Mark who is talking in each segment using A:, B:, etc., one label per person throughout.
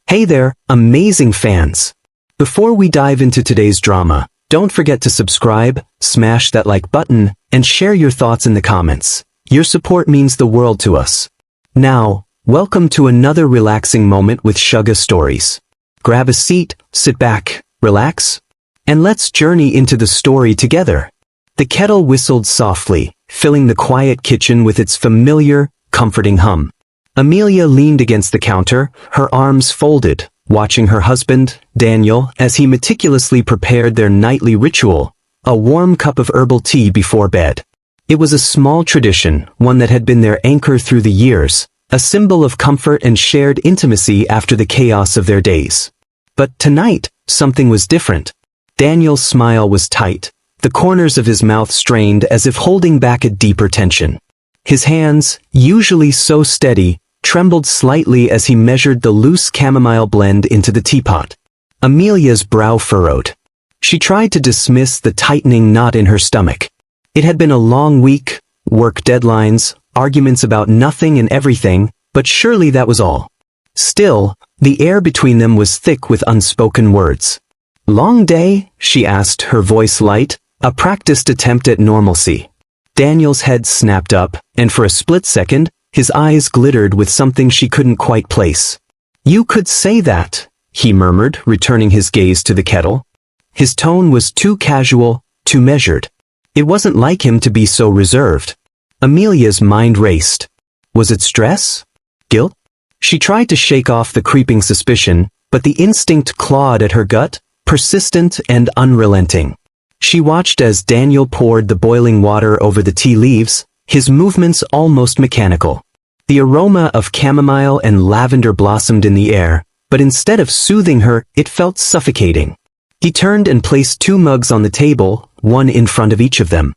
A: Hey there, amazing fans! Before we dive into today's drama, don't forget to subscribe, smash that like button, and share your thoughts in the comments. Your support means the world to us. Now, welcome to another relaxing moment with Suga Stories. Grab a seat, sit back, relax, and let's journey into the story together. The kettle whistled softly, filling the quiet kitchen with its familiar, comforting hum. Amelia leaned against the counter, her arms folded, watching her husband, Daniel, as he meticulously prepared their nightly ritual, a warm cup of herbal tea before bed. It was a small tradition, one that had been their anchor through the years, a symbol of comfort and shared intimacy after the chaos of their days. But tonight, something was different. Daniel's smile was tight, the corners of his mouth strained as if holding back a deeper tension. His hands, usually so steady, trembled slightly as he measured the loose chamomile blend into the teapot. Amelia's brow furrowed. She tried to dismiss the tightening knot in her stomach. It had been a long week, work deadlines, arguments about nothing and everything, but surely that was all. Still, the air between them was thick with unspoken words. "Long day?" she asked, her voice light, a practiced attempt at normalcy. Daniel's head snapped up, and for a split second, his eyes glittered with something she couldn't quite place. "You could say that," he murmured, returning his gaze to the kettle. His tone was too casual, too measured. It wasn't like him to be so reserved. Amelia's mind raced. Was it stress? Guilt? She tried to shake off the creeping suspicion, but the instinct clawed at her gut, persistent and unrelenting. She watched as Daniel poured the boiling water over the tea leaves, his movements almost mechanical. The aroma of chamomile and lavender blossomed in the air, but instead of soothing her, it felt suffocating. He turned and placed 2 mugs on the table, one in front of each of them.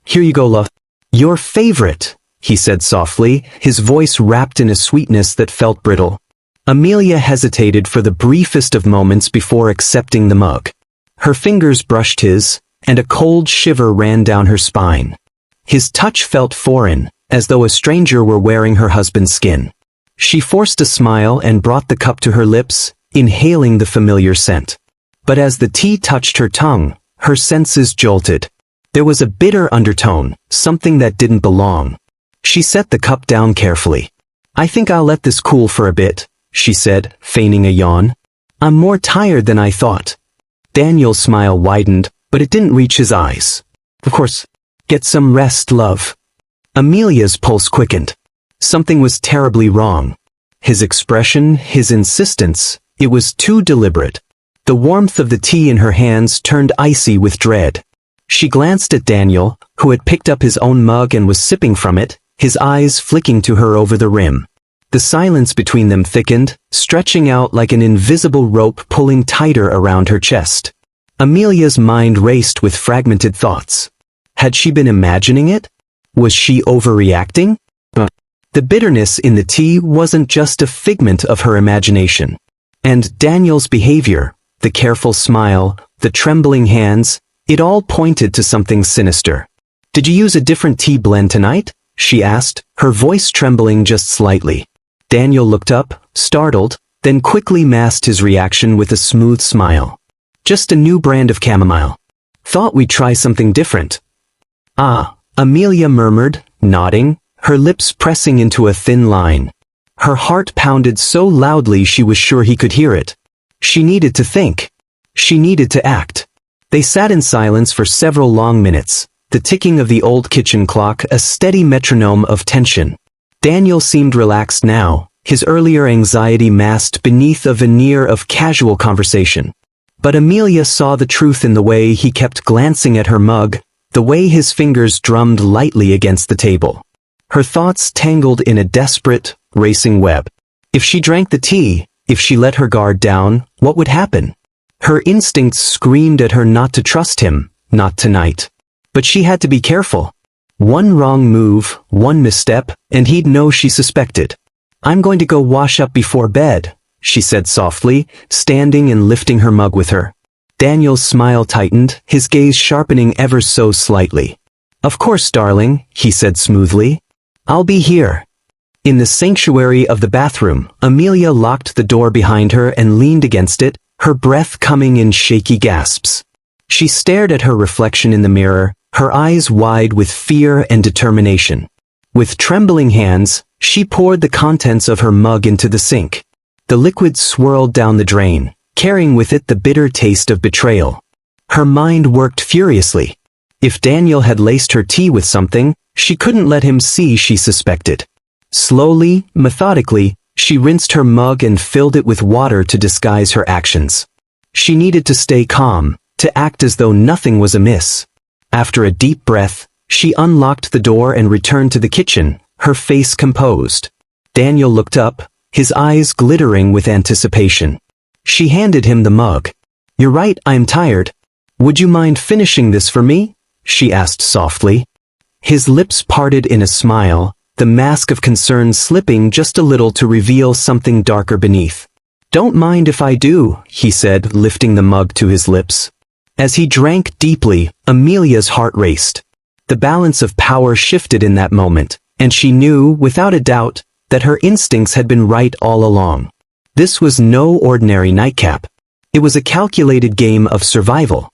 A: "Here you go, love. Your favorite," he said softly, his voice wrapped in a sweetness that felt brittle. Amelia hesitated for the briefest of moments before accepting the mug. Her fingers brushed his, and a cold shiver ran down her spine. His touch felt foreign, as though a stranger were wearing her husband's skin. She forced a smile and brought the cup to her lips, inhaling the familiar scent. But as the tea touched her tongue, her senses jolted. There was a bitter undertone, something that didn't belong. She set the cup down carefully. "I think I'll let this cool for a bit," she said, feigning a yawn. "I'm more tired than I thought." Daniel's smile widened, but it didn't reach his eyes. "Of course. Get some rest, love." Amelia's pulse quickened. Something was terribly wrong. His expression, his insistence, it was too deliberate. The warmth of the tea in her hands turned icy with dread. She glanced at Daniel, who had picked up his own mug and was sipping from it, his eyes flicking to her over the rim. The silence between them thickened, stretching out like an invisible rope pulling tighter around her chest. Amelia's mind raced with fragmented thoughts. Had she been imagining it? Was she overreacting? The bitterness in the tea wasn't just a figment of her imagination. And Daniel's behavior, the careful smile, the trembling hands, it all pointed to something sinister. "Did you use a different tea blend tonight?" she asked, her voice trembling just slightly. Daniel looked up, startled, then quickly masked his reaction with a smooth smile. "Just a new brand of chamomile. Thought we'd try something different." "Ah," Amelia murmured, nodding, her lips pressing into a thin line. Her heart pounded so loudly she was sure he could hear it. She needed to think. She needed to act. They sat in silence for several long minutes, the ticking of the old kitchen clock a steady metronome of tension. Daniel seemed relaxed now, his earlier anxiety masked beneath a veneer of casual conversation. But Amelia saw the truth in the way he kept glancing at her mug, the way his fingers drummed lightly against the table. Her thoughts tangled in a desperate, racing web. If she drank the tea, if she let her guard down, what would happen? Her instincts screamed at her not to trust him, not tonight. But she had to be careful. One wrong move, one misstep, and he'd know she suspected. "I'm going to go wash up before bed," she said softly, standing and lifting her mug with her. Daniel's smile tightened, his gaze sharpening ever so slightly. "Of course, darling," he said smoothly. "I'll be here." In the sanctuary of the bathroom, Amelia locked the door behind her and leaned against it, her breath coming in shaky gasps. She stared at her reflection in the mirror, her eyes wide with fear and determination. With trembling hands, she poured the contents of her mug into the sink. The liquid swirled down the drain, carrying with it the bitter taste of betrayal. Her mind worked furiously. If Daniel had laced her tea with something, she couldn't let him see she suspected. Slowly, methodically, she rinsed her mug and filled it with water to disguise her actions. She needed to stay calm, to act as though nothing was amiss. After a deep breath, she unlocked the door and returned to the kitchen, her face composed. Daniel looked up, his eyes glittering with anticipation. She handed him the mug. "You're right, I'm tired. Would you mind finishing this for me?" she asked softly. His lips parted in a smile, the mask of concern slipping just a little to reveal something darker beneath. "Don't mind if I do," he said, lifting the mug to his lips. As he drank deeply, Amelia's heart raced. The balance of power shifted in that moment, and she knew, without a doubt, that her instincts had been right all along. This was no ordinary nightcap. It was a calculated game of survival.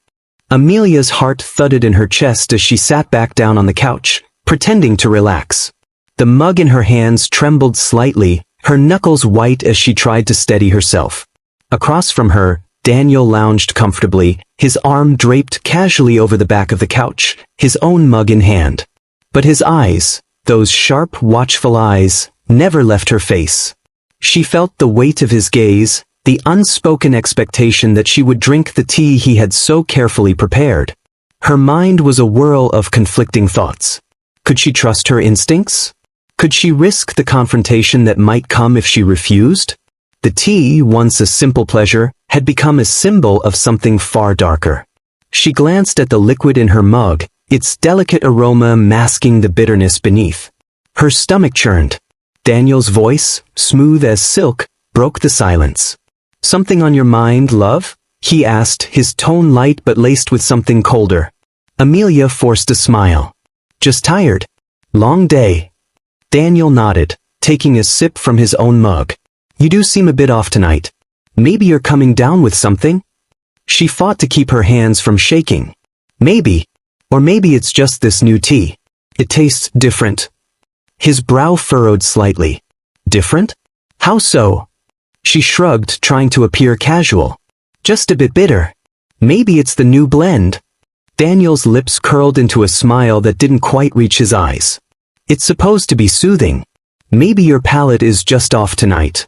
A: Amelia's heart thudded in her chest as she sat back down on the couch, pretending to relax. The mug in her hands trembled slightly, her knuckles white as she tried to steady herself. Across from her, Daniel lounged comfortably, his arm draped casually over the back of the couch, his own mug in hand. But his eyes, those sharp, watchful eyes, never left her face. She felt the weight of his gaze, the unspoken expectation that she would drink the tea he had so carefully prepared. Her mind was a whirl of conflicting thoughts. Could she trust her instincts? Could she risk the confrontation that might come if she refused? The tea, once a simple pleasure, had become a symbol of something far darker. She glanced at the liquid in her mug, its delicate aroma masking the bitterness beneath. Her stomach churned. Daniel's voice, smooth as silk, broke the silence. "Something on your mind, love?" he asked, his tone light but laced with something colder. Amelia forced a smile. "Just tired. Long day." Daniel nodded, taking a sip from his own mug. "You do seem a bit off tonight. Maybe you're coming down with something?" She fought to keep her hands from shaking. "Maybe. Or maybe it's just this new tea. It tastes different." His brow furrowed slightly. "Different? How so?" She shrugged, trying to appear casual. "Just a bit bitter. Maybe it's the new blend." Daniel's lips curled into a smile that didn't quite reach his eyes. "It's supposed to be soothing. Maybe your palate is just off tonight."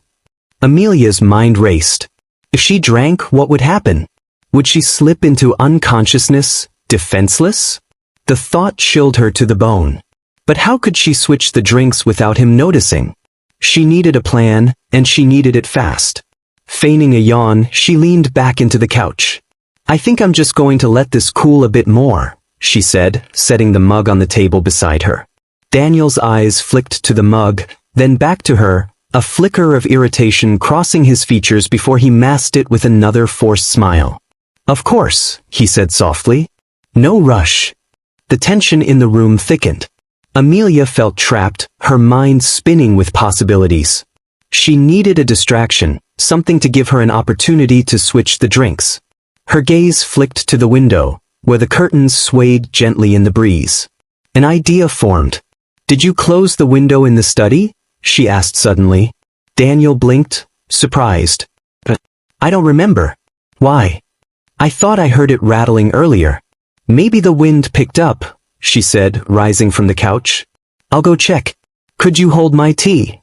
A: Amelia's mind raced. If she drank, what would happen? Would she slip into unconsciousness, defenseless? The thought chilled her to the bone. But how could she switch the drinks without him noticing? She needed a plan, and she needed it fast. Feigning a yawn, she leaned back into the couch. "I think I'm just going to let this cool a bit more," she said, setting the mug on the table beside her. Daniel's eyes flicked to the mug, then back to her, a flicker of irritation crossing his features before he masked it with another forced smile. "Of course," he said softly. "No rush." The tension in the room thickened. Amelia felt trapped, her mind spinning with possibilities. She needed a distraction, something to give her an opportunity to switch the drinks. Her gaze flicked to the window, where the curtains swayed gently in the breeze. An idea formed. "Did you close the window in the study?" she asked suddenly. Daniel blinked, surprised. "I don't remember." "Why?" "I thought I heard it rattling earlier." "Maybe the wind picked up," she said, rising from the couch. "I'll go check. Could you hold my tea?"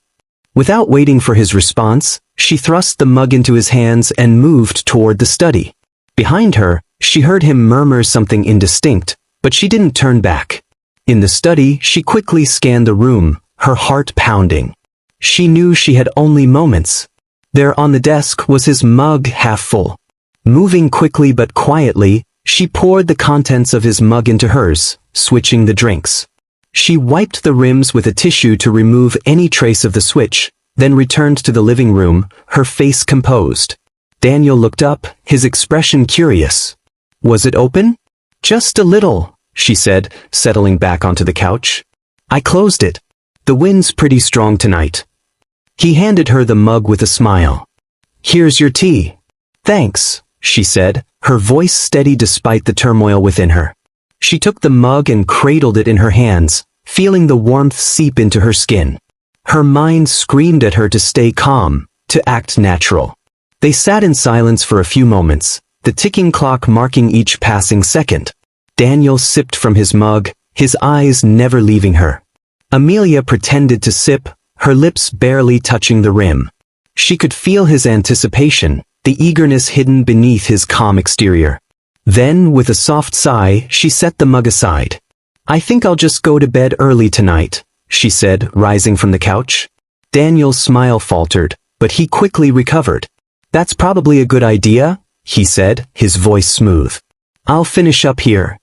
A: Without waiting for his response, she thrust the mug into his hands and moved toward the study. Behind her, she heard him murmur something indistinct, but she didn't turn back. In the study, she quickly scanned the room, her heart pounding. She knew she had only moments. There on the desk was his mug half full. Moving quickly but quietly, she poured the contents of his mug into hers, switching the drinks. She wiped the rims with a tissue to remove any trace of the switch, then returned to the living room, her face composed. Daniel looked up, his expression curious. "Was it open?" "Just a little," she said, settling back onto the couch. "I closed it." The wind's pretty strong tonight. He handed her the mug with a smile. Here's your tea. Thanks, she said, her voice steady despite the turmoil within her. She took the mug and cradled it in her hands, feeling the warmth seep into her skin. Her mind screamed at her to stay calm, to act natural. They sat in silence for a few moments, the ticking clock marking each passing second. Daniel sipped from his mug, his eyes never leaving her. Amelia pretended to sip, her lips barely touching the rim. She could feel his anticipation, the eagerness hidden beneath his calm exterior. Then, with a soft sigh, she set the mug aside. I think I'll just go to bed early tonight, she said, rising from the couch. Daniel's smile faltered, but he quickly recovered. That's probably a good idea, he said, his voice smooth. I'll finish up here.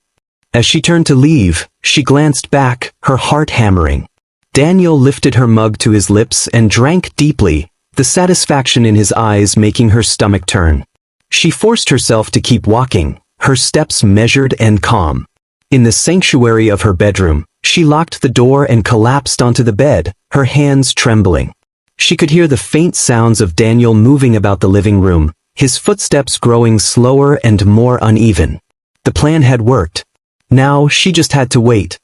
A: As she turned to leave, she glanced back, her heart hammering. Daniel lifted her mug to his lips and drank deeply, the satisfaction in his eyes making her stomach turn. She forced herself to keep walking, her steps measured and calm. In the sanctuary of her bedroom, she locked the door and collapsed onto the bed, her hands trembling. She could hear the faint sounds of Daniel moving about the living room, his footsteps growing slower and more uneven. The plan had worked. Now she just had to wait.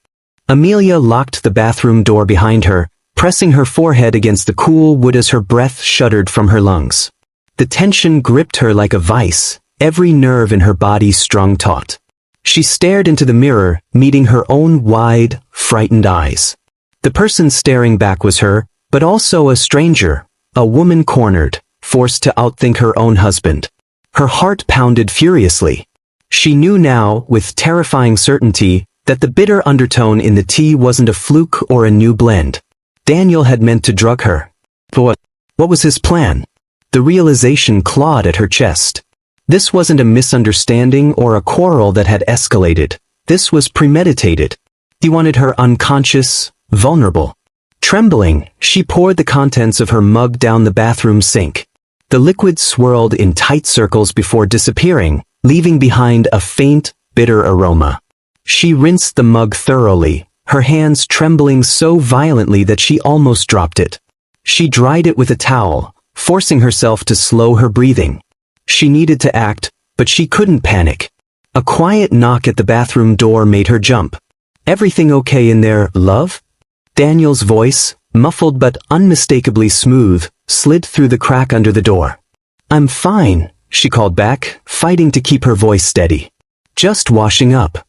A: Amelia locked the bathroom door behind her, pressing her forehead against the cool wood as her breath shuddered from her lungs. The tension gripped her like a vice, every nerve in her body strung taut. She stared into the mirror, meeting her own wide, frightened eyes. The person staring back was her, but also a stranger, a woman cornered, forced to outthink her own husband. Her heart pounded furiously. She knew now, with terrifying certainty, that the bitter undertone in the tea wasn't a fluke or a new blend. Daniel had meant to drug her. But what was his plan? The realization clawed at her chest. This wasn't a misunderstanding or a quarrel that had escalated. This was premeditated. He wanted her unconscious, vulnerable. Trembling, she poured the contents of her mug down the bathroom sink. The liquid swirled in tight circles before disappearing, leaving behind a faint, bitter aroma. She rinsed the mug thoroughly, her hands trembling so violently that she almost dropped it. She dried it with a towel, forcing herself to slow her breathing. She needed to act, but she couldn't panic. A quiet knock at the bathroom door made her jump. Everything okay in there, love? Daniel's voice, muffled but unmistakably smooth, slid through the crack under the door. I'm fine, she called back, fighting to keep her voice steady. Just washing up.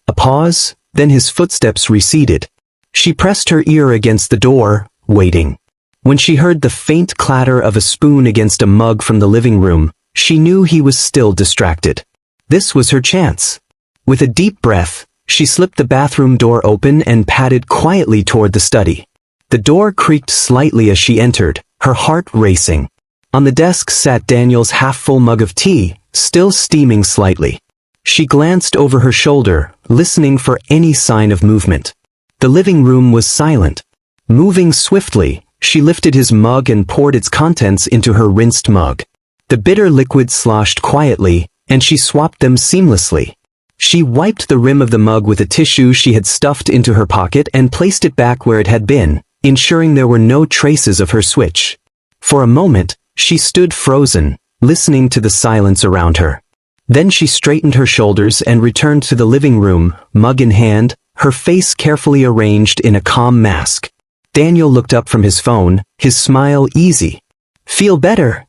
A: A pause, then his footsteps receded. She pressed her ear against the door, waiting. When she heard the faint clatter of a spoon against a mug from the living room, she knew he was still distracted. This was her chance. With a deep breath, she slipped the bathroom door open and padded quietly toward the study. The door creaked slightly as she entered, her heart racing. On the desk sat Daniel's half-full mug of tea, still steaming slightly. She glanced over her shoulder, listening for any sign of movement. The living room was silent. Moving swiftly, she lifted his mug and poured its contents into her rinsed mug. The bitter liquid sloshed quietly, and she swapped them seamlessly. She wiped the rim of the mug with a tissue she had stuffed into her pocket and placed it back where it had been, ensuring there were no traces of her switch. For a moment, she stood frozen, listening to the silence around her. Then she straightened her shoulders and returned to the living room, mug in hand, her face carefully arranged in a calm mask. Daniel looked up from his phone, his smile easy. Feel better?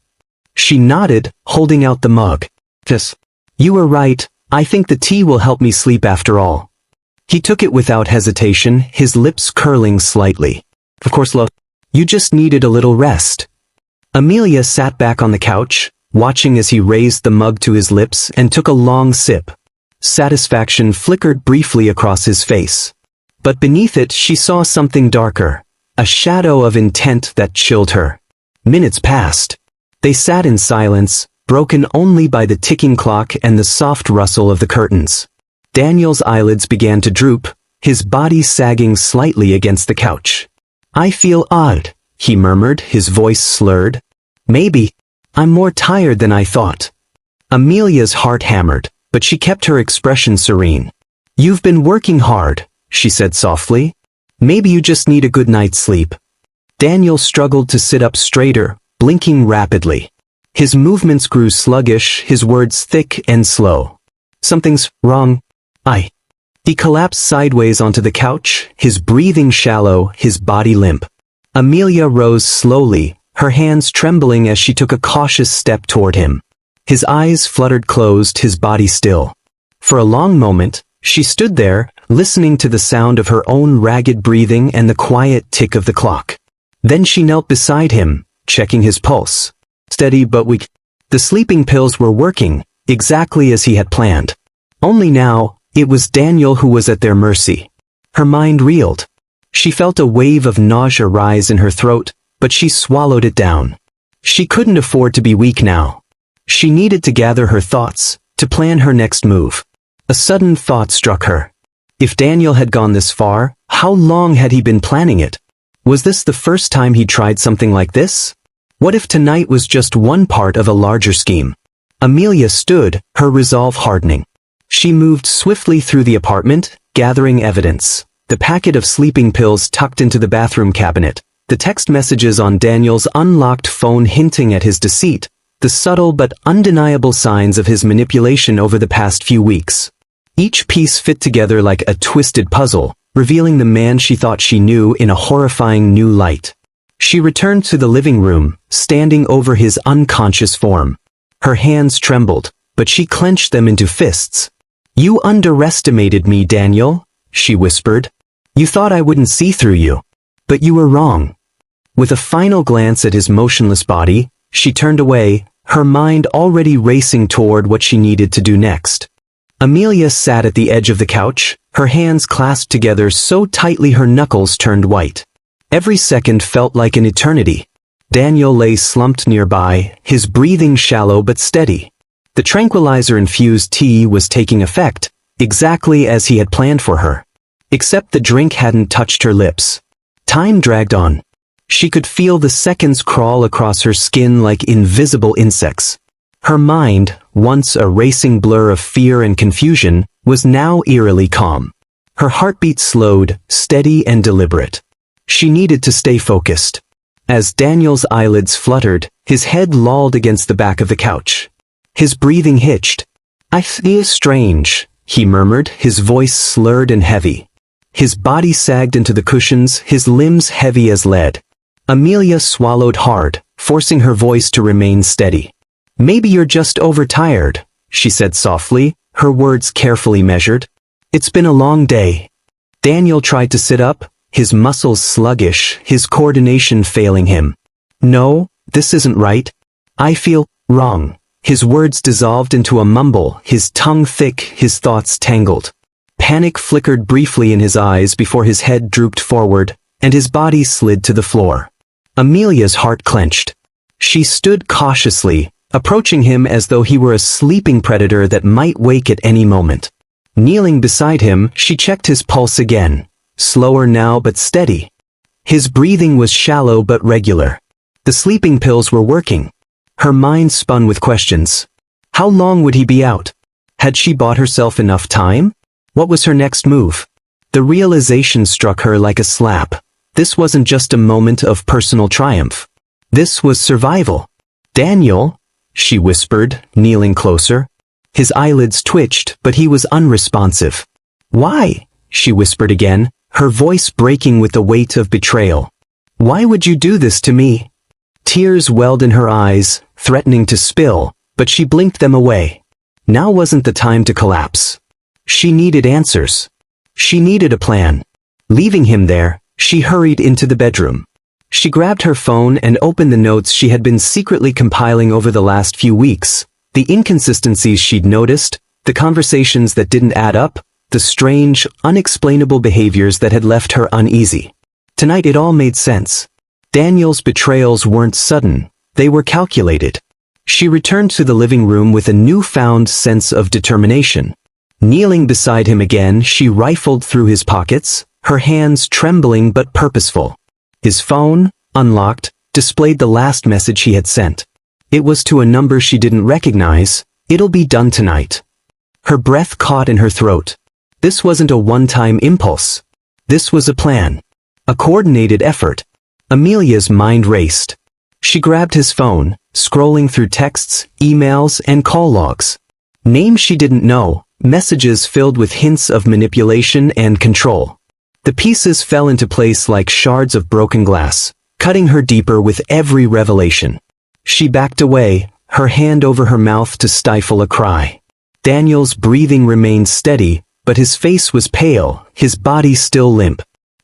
A: She nodded, holding out the mug. Just, you were right, I think the tea will help me sleep after all. He took it without hesitation, his lips curling slightly. Of course, love, you just needed a little rest. Amelia sat back on the couch, watching as he raised the mug to his lips and took a long sip. Satisfaction flickered briefly across his face. But beneath it she saw something darker, a shadow of intent that chilled her. Minutes passed. They sat in silence, broken only by the ticking clock and the soft rustle of the curtains. Daniel's eyelids began to droop, his body sagging slightly against the couch. I feel odd, he murmured, his voice slurred. Maybe. I'm more tired than I thought. Amelia's heart hammered, but she kept her expression serene. You've been working hard, she said softly. Maybe you just need a good night's sleep. Daniel struggled to sit up straighter, blinking rapidly. His movements grew sluggish, his words thick and slow. Something's wrong. He collapsed sideways onto the couch, his breathing shallow, his body limp. Amelia rose slowly, her hands trembling as she took a cautious step toward him. His eyes fluttered closed, his body still. For a long moment, she stood there, listening to the sound of her own ragged breathing and the quiet tick of the clock. Then she knelt beside him, checking his pulse. Steady but weak. The sleeping pills were working, exactly as he had planned. Only now, it was Daniel who was at their mercy. Her mind reeled. She felt a wave of nausea rise in her throat, but she swallowed it down. She couldn't afford to be weak now. She needed to gather her thoughts, to plan her next move. A sudden thought struck her. If Daniel had gone this far, how long had he been planning it? Was this the first time he tried something like this? What if tonight was just one part of a larger scheme? Amelia stood, her resolve hardening. She moved swiftly through the apartment, gathering evidence. The packet of sleeping pills tucked into the bathroom cabinet, the text messages on Daniel's unlocked phone hinting at his deceit, the subtle but undeniable signs of his manipulation over the past few weeks. Each piece fit together like a twisted puzzle, revealing the man she thought she knew in a horrifying new light. She returned to the living room, standing over his unconscious form. Her hands trembled, but she clenched them into fists. "You underestimated me, Daniel," she whispered. "You thought I wouldn't see through you. But you were wrong." With a final glance at his motionless body, she turned away, her mind already racing toward what she needed to do next. Amelia sat at the edge of the couch, her hands clasped together so tightly her knuckles turned white. Every second felt like an eternity. Daniel lay slumped nearby, his breathing shallow but steady. The tranquilizer-infused tea was taking effect, exactly as he had planned for her. Except the drink hadn't touched her lips. Time dragged on. She could feel the seconds crawl across her skin like invisible insects. Her mind, once a racing blur of fear and confusion, was now eerily calm. Her heartbeat slowed, steady and deliberate. She needed to stay focused. As Daniel's eyelids fluttered, his head lolled against the back of the couch. His breathing hitched. "I feel strange," he murmured, his voice slurred and heavy. His body sagged into the cushions, his limbs heavy as lead. Amelia swallowed hard, forcing her voice to remain steady. "Maybe you're just overtired," she said softly, her words carefully measured. "It's been a long day." Daniel tried to sit up, his muscles sluggish, his coordination failing him. "No, this isn't right. I feel wrong." His words dissolved into a mumble, his tongue thick, his thoughts tangled. Panic flickered briefly in his eyes before his head drooped forward, and his body slid to the floor. Amelia's heart clenched. She stood cautiously, approaching him as though he were a sleeping predator that might wake at any moment. Kneeling beside him, she checked his pulse again, slower now but steady. His breathing was shallow but regular. The sleeping pills were working. Her mind spun with questions. How long would he be out? Had she bought herself enough time? What was her next move? The realization struck her like a slap. This wasn't just a moment of personal triumph. This was survival. "Daniel," she whispered, kneeling closer. His eyelids twitched, but he was unresponsive. "Why?" she whispered again, her voice breaking with the weight of betrayal. "Why would you do this to me?" Tears welled in her eyes, threatening to spill, but she blinked them away. Now wasn't the time to collapse. She needed answers. She needed a plan. Leaving him there, she hurried into the bedroom. She grabbed her phone and opened the notes she had been secretly compiling over the last few weeks, the inconsistencies she'd noticed, the conversations that didn't add up, the strange, unexplainable behaviors that had left her uneasy. Tonight it all made sense. Daniel's betrayals weren't sudden, they were calculated. She returned to the living room with a newfound sense of determination. Kneeling beside him again, she rifled through his pockets, her hands trembling but purposeful. His phone, unlocked, displayed the last message he had sent. It was to a number she didn't recognize. "It'll be done tonight." Her breath caught in her throat. This wasn't a one-time impulse. This was a plan. A coordinated effort. Amelia's mind raced. She grabbed his phone, scrolling through texts, emails, and call logs. Names she didn't know, messages filled with hints of manipulation and control. The pieces fell into place like shards of broken glass, cutting her deeper with every revelation. She backed away, her hand over her mouth to stifle a cry. Daniel's breathing remained steady, but his face was pale, his body still limp.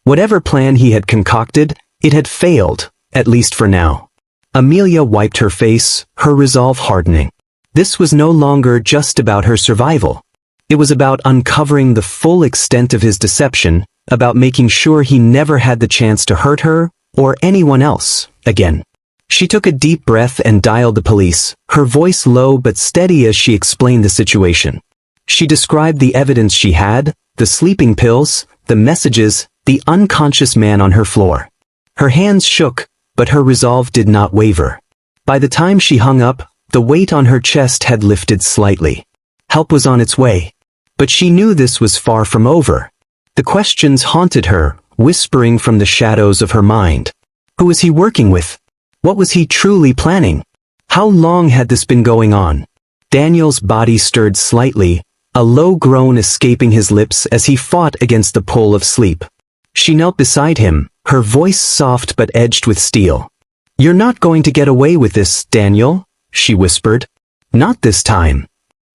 A: Whatever plan he had concocted, it had failed, at least for now. Amelia wiped her face, her resolve hardening. This was no longer just about her survival. It was about uncovering the full extent of his deception, about making sure he never had the chance to hurt her, or anyone else, again. She took a deep breath and dialed the police, her voice low but steady as she explained the situation. She described the evidence she had, the sleeping pills, the messages, the unconscious man on her floor. Her hands shook, but her resolve did not waver. By the time she hung up, the weight on her chest had lifted slightly. Help was on its way. But she knew this was far from over. The questions haunted her, whispering from the shadows of her mind. Who was he working with? What was he truly planning? How long had this been going on? Daniel's body stirred slightly, a low groan escaping his lips as he fought against the pull of sleep. She knelt beside him, her voice soft but edged with steel. "You're not going to get away with this, Daniel," she whispered. "Not this time."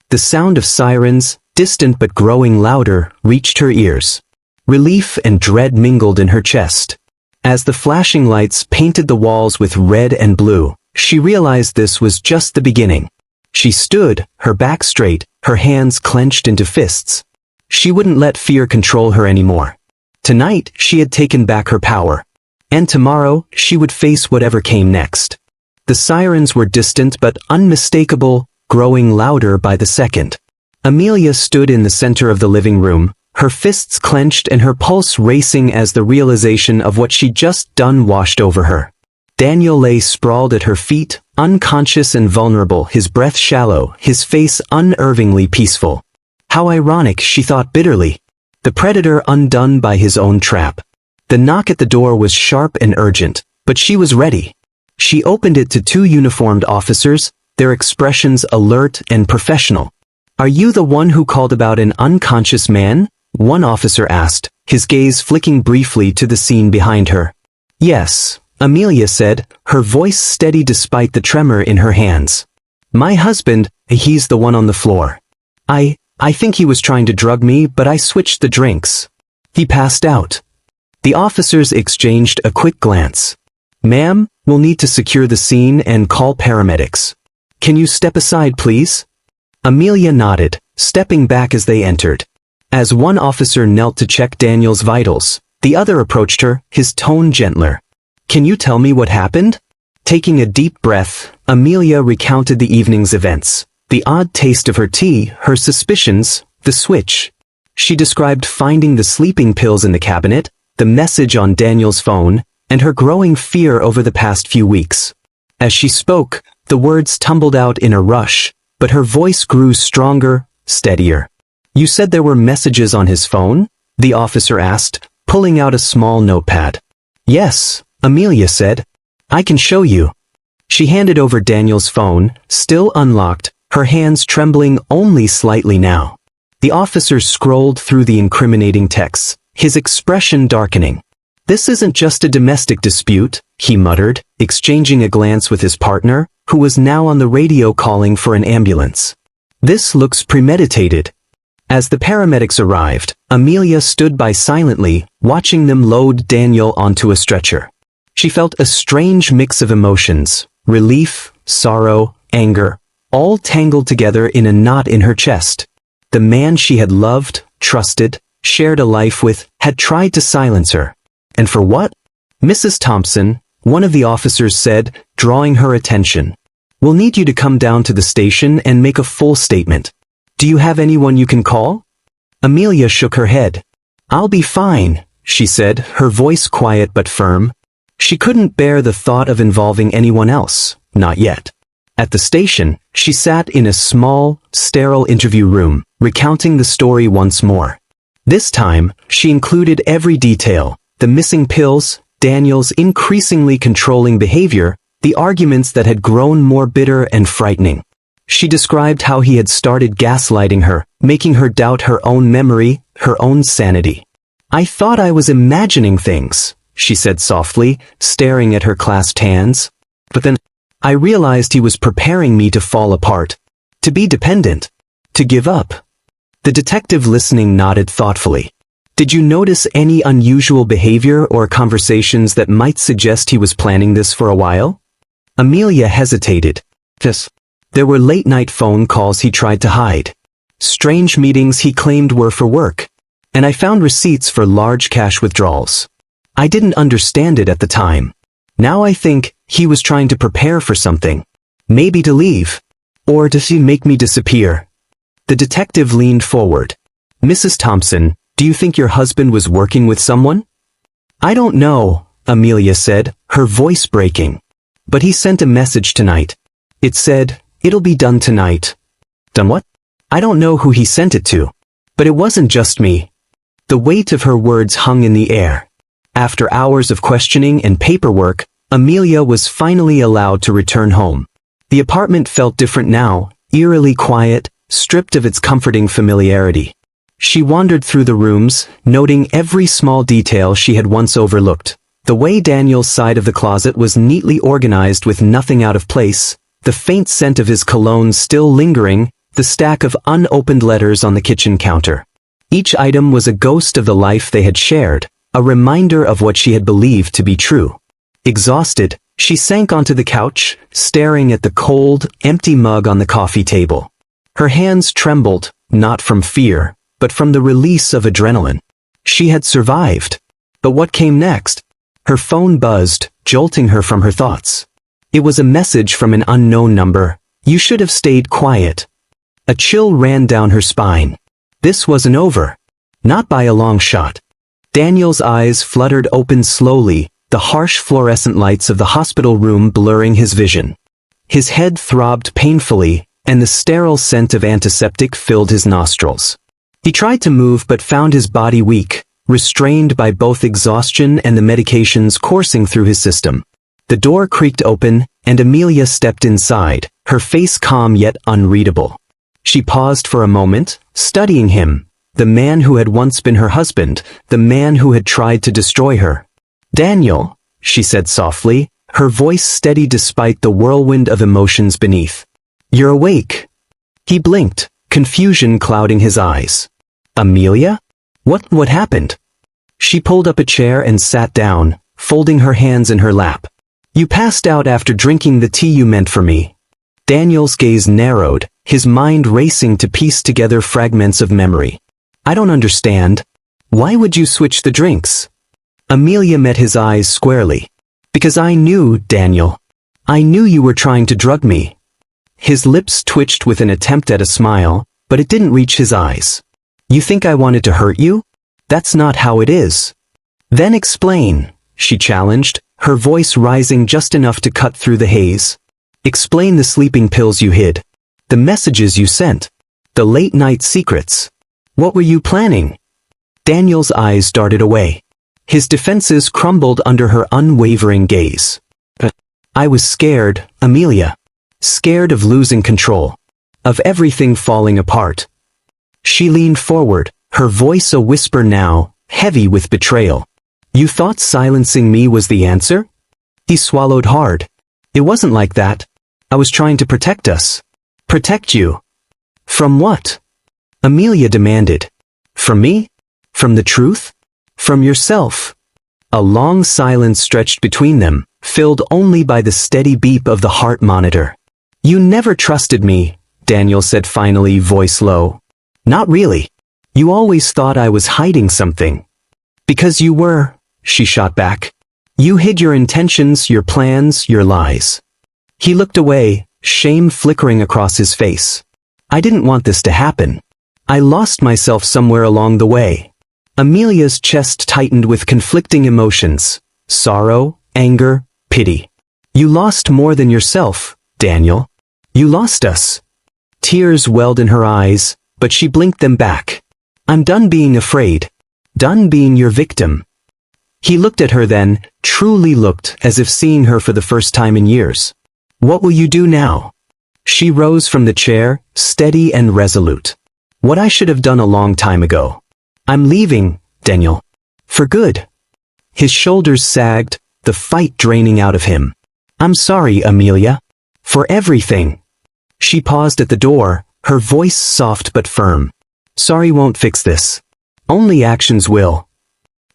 A: The sound of sirens, distant but growing louder, reached her ears. Relief and dread mingled in her chest. As the flashing lights painted the walls with red and blue, she realized this was just the beginning. She stood, her back straight, her hands clenched into fists. She wouldn't let fear control her anymore. Tonight, she had taken back her power. And tomorrow, she would face whatever came next. The sirens were distant but unmistakable, growing louder by the second. Amelia stood in the center of the living room, her fists clenched and her pulse racing as the realization of what she'd just done washed over her. Daniel lay sprawled at her feet, unconscious and vulnerable, his breath shallow, his face unnervingly peaceful. How ironic, she thought bitterly. The predator undone by his own trap. The knock at the door was sharp and urgent, but she was ready. She opened it to two uniformed officers, their expressions alert and professional. "Are you the one who called about an unconscious man?" one officer asked, his gaze flicking briefly to the scene behind her. "Yes," Amelia said, her voice steady despite the tremor in her hands. "My husband, he's the one on the floor. I think he was trying to drug me, but I switched the drinks. He passed out." The officers exchanged a quick glance. "Ma'am, we'll need to secure the scene and call paramedics. Can you step aside, please?" Amelia nodded, stepping back as they entered. As one officer knelt to check Daniel's vitals, the other approached her, his tone gentler. "Can you tell me what happened?" Taking a deep breath, Amelia recounted the evening's events. The odd taste of her tea, her suspicions, the switch. She described finding the sleeping pills in the cabinet, the message on Daniel's phone, and her growing fear over the past few weeks. As she spoke, the words tumbled out in a rush, but her voice grew stronger, steadier. "You said there were messages on his phone?" the officer asked, pulling out a small notepad. "Yes," Amelia said. "I can show you." She handed over Daniel's phone, still unlocked, her hands trembling only slightly now. The officer scrolled through the incriminating texts, his expression darkening. "This isn't just a domestic dispute," he muttered, exchanging a glance with his partner, who was now on the radio calling for an ambulance. "This looks premeditated." As the paramedics arrived, Amelia stood by silently, watching them load Daniel onto a stretcher. She felt a strange mix of emotions, relief, sorrow, anger, all tangled together in a knot in her chest. The man she had loved, trusted, shared a life with, had tried to silence her. And for what? "Mrs. Thompson," one of the officers said, drawing her attention. "We'll need you to come down to the station and make a full statement. Do you have anyone you can call?" Amelia shook her head. "I'll be fine," she said, her voice quiet but firm. She couldn't bear the thought of involving anyone else, not yet. At the station, she sat in a small, sterile interview room, recounting the story once more. This time, she included every detail, the missing pills, Daniel's increasingly controlling behavior, the arguments that had grown more bitter and frightening. She described how he had started gaslighting her, making her doubt her own memory, her own sanity. "I thought I was imagining things," she said softly, staring at her clasped hands. "But then, I realized he was preparing me to fall apart, to be dependent, to give up." The detective listening nodded thoughtfully. "Did you notice any unusual behavior or conversations that might suggest he was planning this for a while?" Amelia hesitated. "Yes. There were late-night phone calls he tried to hide. Strange meetings he claimed were for work. And I found receipts for large cash withdrawals. I didn't understand it at the time. Now I think he was trying to prepare for something. Maybe to leave. Or does he make me disappear?" The detective leaned forward. "Mrs. Thompson, do you think your husband was working with someone?" "I don't know," Amelia said, her voice breaking. "But he sent a message tonight. It said, 'It'll be done tonight.'" "Done what?" "I don't know who he sent it to. But it wasn't just me." The weight of her words hung in the air. After hours of questioning and paperwork, Amelia was finally allowed to return home. The apartment felt different now, eerily quiet, stripped of its comforting familiarity. She wandered through the rooms, noting every small detail she had once overlooked. The way Daniel's side of the closet was neatly organized with nothing out of place, the faint scent of his cologne still lingering, the stack of unopened letters on the kitchen counter. Each item was a ghost of the life they had shared, a reminder of what she had believed to be true. Exhausted, she sank onto the couch, staring at the cold, empty mug on the coffee table. Her hands trembled, not from fear, but from the release of adrenaline. She had survived. But what came next? Her phone buzzed, jolting her from her thoughts. It was a message from an unknown number. "You should have stayed quiet." A chill ran down her spine. This wasn't over. Not by a long shot. Daniel's eyes fluttered open slowly, the harsh fluorescent lights of the hospital room blurring his vision. His head throbbed painfully, and the sterile scent of antiseptic filled his nostrils. He tried to move but found his body weak, restrained by both exhaustion and the medications coursing through his system. The door creaked open, and Amelia stepped inside, her face calm yet unreadable. She paused for a moment, studying him, the man who had once been her husband, the man who had tried to destroy her. "Daniel," she said softly, her voice steady despite the whirlwind of emotions beneath. "You're awake." He blinked, confusion clouding his eyes. "Amelia? What happened?" She pulled up a chair and sat down, folding her hands in her lap. "You passed out after drinking the tea you meant for me." Daniel's gaze narrowed, his mind racing to piece together fragments of memory. "I don't understand. Why would you switch the drinks?" Amelia met his eyes squarely. "Because I knew, Daniel. I knew you were trying to drug me." His lips twitched with an attempt at a smile, but it didn't reach his eyes. "You think I wanted to hurt you? That's not how it is." "Then explain," she challenged, her voice rising just enough to cut through the haze. "Explain the sleeping pills you hid. The messages you sent. The late-night secrets. What were you planning?" Daniel's eyes darted away. His defenses crumbled under her unwavering gaze. "I was scared, Amelia. Scared of losing control. Of everything falling apart." She leaned forward, her voice a whisper now, heavy with betrayal. "You thought silencing me was the answer?" He swallowed hard. "It wasn't like that. I was trying to protect us." "Protect you? From what?" Amelia demanded. "From me? From the truth? From yourself?" A long silence stretched between them, filled only by the steady beep of the heart monitor. "You never trusted me," Daniel said finally, voice low. "Not really. You always thought I was hiding something." "Because you were," she shot back. "You hid your intentions, your plans, your lies." He looked away, shame flickering across his face. "I didn't want this to happen. I lost myself somewhere along the way." Amelia's chest tightened with conflicting emotions, sorrow, anger, pity. "You lost more than yourself, Daniel. You lost us." Tears welled in her eyes, but she blinked them back. "I'm done being afraid. Done being your victim." He looked at her then, truly looked as if seeing her for the first time in years. What will you do now? She rose from the chair, steady and resolute. What I should have done a long time ago. I'm leaving, Daniel. For good. His shoulders sagged, the fight draining out of him. I'm sorry, Amelia. For everything. She paused at the door, her voice soft but firm. Sorry won't fix this. Only actions will.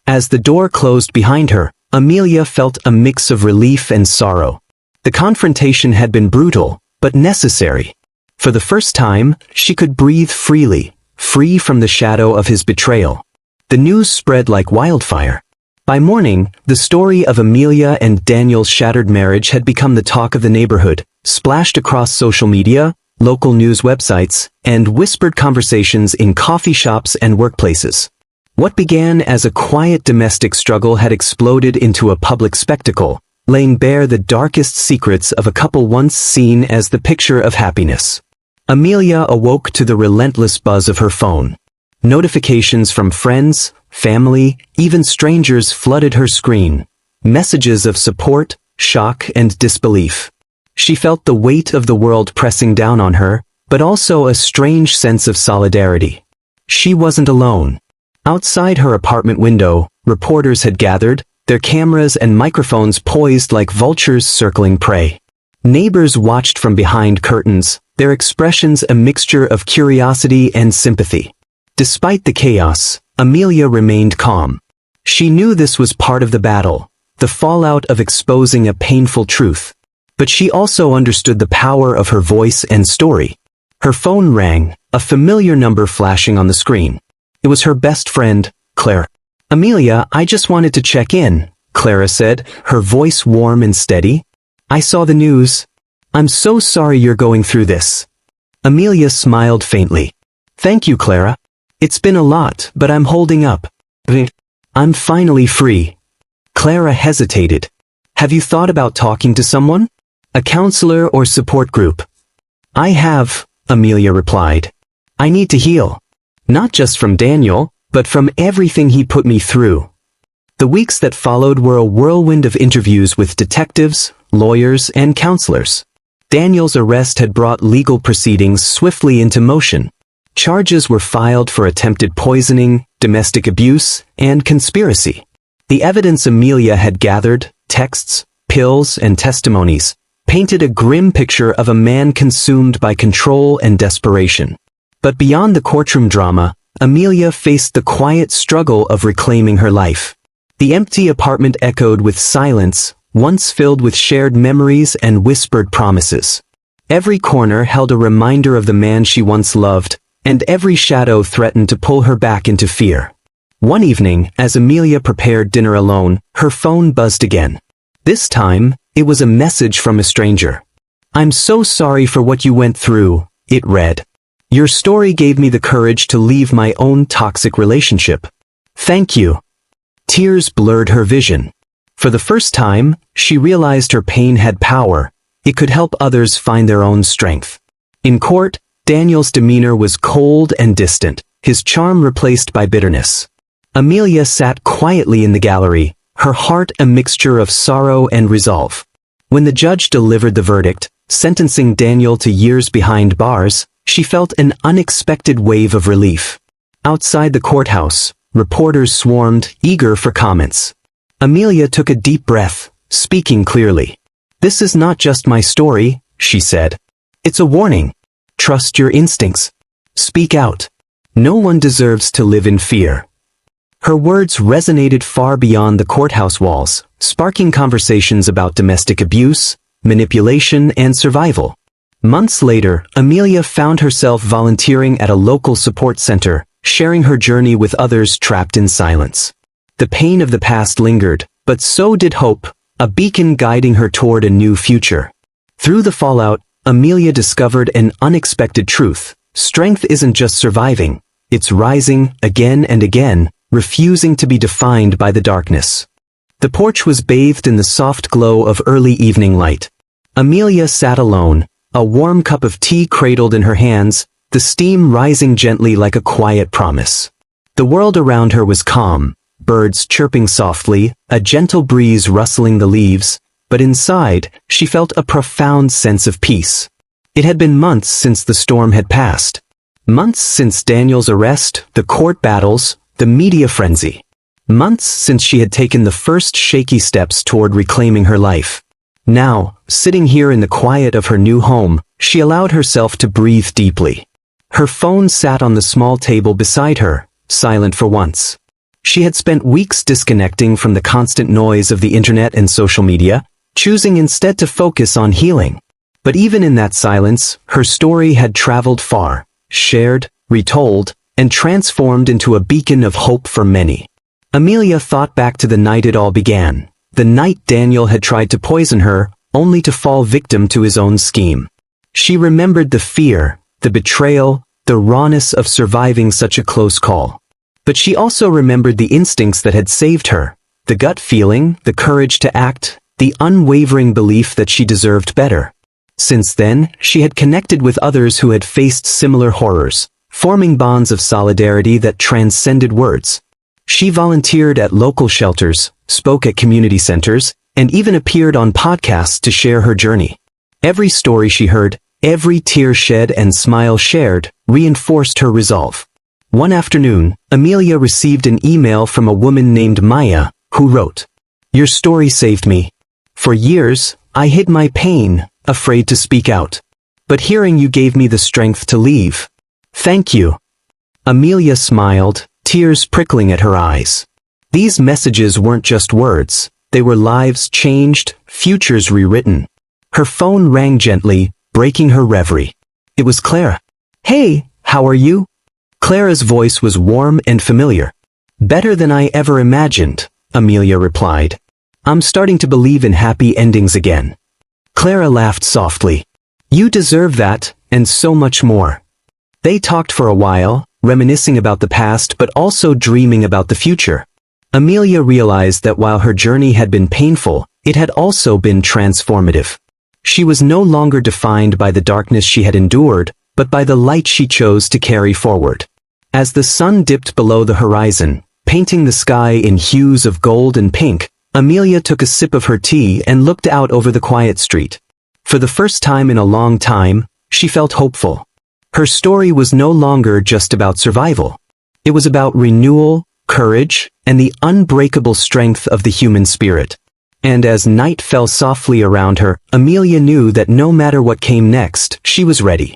A: As the door closed behind her, Amelia felt a mix of relief and sorrow. The confrontation had been brutal, but necessary. For the first time, she could breathe freely, free from the shadow of his betrayal. The news spread like wildfire. By morning, the story of Amelia and Daniel's shattered marriage had become the talk of the neighborhood, splashed across social media, local news websites, and whispered conversations in coffee shops and workplaces. What began as a quiet domestic struggle had exploded into a public spectacle, laying bare the darkest secrets of a couple once seen as the picture of happiness. Amelia awoke to the relentless buzz of her phone. Notifications from friends, family, even strangers flooded her screen. Messages of support, shock, and disbelief. She felt the weight of the world pressing down on her, but also a strange sense of solidarity. She wasn't alone. Outside her apartment window, reporters had gathered, their cameras and microphones poised like vultures circling prey. Neighbors watched from behind curtains, their expressions a mixture of curiosity and sympathy. Despite the chaos, Amelia remained calm. She knew this was part of the battle, the fallout of exposing a painful truth. But she also understood the power of her voice and story. Her phone rang, a familiar number flashing on the screen. It was her best friend, Clara. Amelia, I just wanted to check in, Clara said, her voice warm and steady. I saw the news. I'm so sorry you're going through this. Amelia smiled faintly. Thank you, Clara. It's been a lot, but I'm holding up. I'm finally free. Clara hesitated. Have you thought about talking to someone? A counselor or support group? I have, Amelia replied. I need to heal. Not just from Daniel, but from everything he put me through. The weeks that followed were a whirlwind of interviews with detectives, lawyers, and counselors. Daniel's arrest had brought legal proceedings swiftly into motion. Charges were filed for attempted poisoning, domestic abuse, and conspiracy. The evidence Amelia had gathered, texts, pills, and testimonies, painted a grim picture of a man consumed by control and desperation. But beyond the courtroom drama, Amelia faced the quiet struggle of reclaiming her life. The empty apartment echoed with silence, once filled with shared memories and whispered promises. Every corner held a reminder of the man she once loved, and every shadow threatened to pull her back into fear. One evening, as Amelia prepared dinner alone, her phone buzzed again. This time, it was a message from a stranger. I'm so sorry for what you went through, it read. Your story gave me the courage to leave my own toxic relationship. Thank you. Tears blurred her vision. For the first time, she realized her pain had power. It could help others find their own strength. In court, Daniel's demeanor was cold and distant, his charm replaced by bitterness. Amelia sat quietly in the gallery, her heart a mixture of sorrow and resolve. When the judge delivered the verdict, sentencing Daniel to years behind bars, she felt an unexpected wave of relief. Outside the courthouse, reporters swarmed, eager for comments. Amelia took a deep breath, speaking clearly. This is not just my story, she said. It's a warning. Trust your instincts. Speak out. No one deserves to live in fear. Her words resonated far beyond the courthouse walls, sparking conversations about domestic abuse, manipulation, and survival. Months later, Amelia found herself volunteering at a local support center, sharing her journey with others trapped in silence. The pain of the past lingered, but so did hope, a beacon guiding her toward a new future. Through the fallout, Amelia discovered an unexpected truth. Strength isn't just surviving, it's rising, again and again, refusing to be defined by the darkness. The porch was bathed in the soft glow of early evening light. Amelia sat alone, a warm cup of tea cradled in her hands, the steam rising gently like a quiet promise. The world around her was calm, birds chirping softly, a gentle breeze rustling the leaves, but inside, she felt a profound sense of peace. It had been months since the storm had passed. Months since Daniel's arrest, the court battles, the media frenzy. Months since she had taken the first shaky steps toward reclaiming her life. Now, sitting here in the quiet of her new home, she allowed herself to breathe deeply. Her phone sat on the small table beside her, silent for once. She had spent weeks disconnecting from the constant noise of the internet and social media, choosing instead to focus on healing. But even in that silence, her story had traveled far, shared, retold, and transformed into a beacon of hope for many. Amelia thought back to the night it all began, the night Daniel had tried to poison her, only to fall victim to his own scheme. She remembered the fear, the betrayal, the rawness of surviving such a close call. But she also remembered the instincts that had saved her, the gut feeling, the courage to act, the unwavering belief that she deserved better. Since then, she had connected with others who had faced similar horrors, forming bonds of solidarity that transcended words. She volunteered at local shelters, spoke at community centers, and even appeared on podcasts to share her journey. Every story she heard, every tear shed and smile shared, reinforced her resolve. One afternoon, Amelia received an email from a woman named Maya, who wrote, "Your story saved me. For years, I hid my pain, afraid to speak out. But hearing you gave me the strength to leave. Thank you." Amelia smiled, tears prickling at her eyes. These messages weren't just words, they were lives changed, futures rewritten. Her phone rang gently, breaking her reverie. It was Clara. "Hey, how are you?" Clara's voice was warm and familiar. "Better than I ever imagined," Amelia replied. "I'm starting to believe in happy endings again." Clara laughed softly. "You deserve that, and so much more." They talked for a while, reminiscing about the past but also dreaming about the future. Amelia realized that while her journey had been painful, it had also been transformative. She was no longer defined by the darkness she had endured, but by the light she chose to carry forward. As the sun dipped below the horizon, painting the sky in hues of gold and pink, Amelia took a sip of her tea and looked out over the quiet street. For the first time in a long time, she felt hopeful. Her story was no longer just about survival. It was about renewal, courage, and the unbreakable strength of the human spirit. And as night fell softly around her, Amelia knew that no matter what came next, she was ready.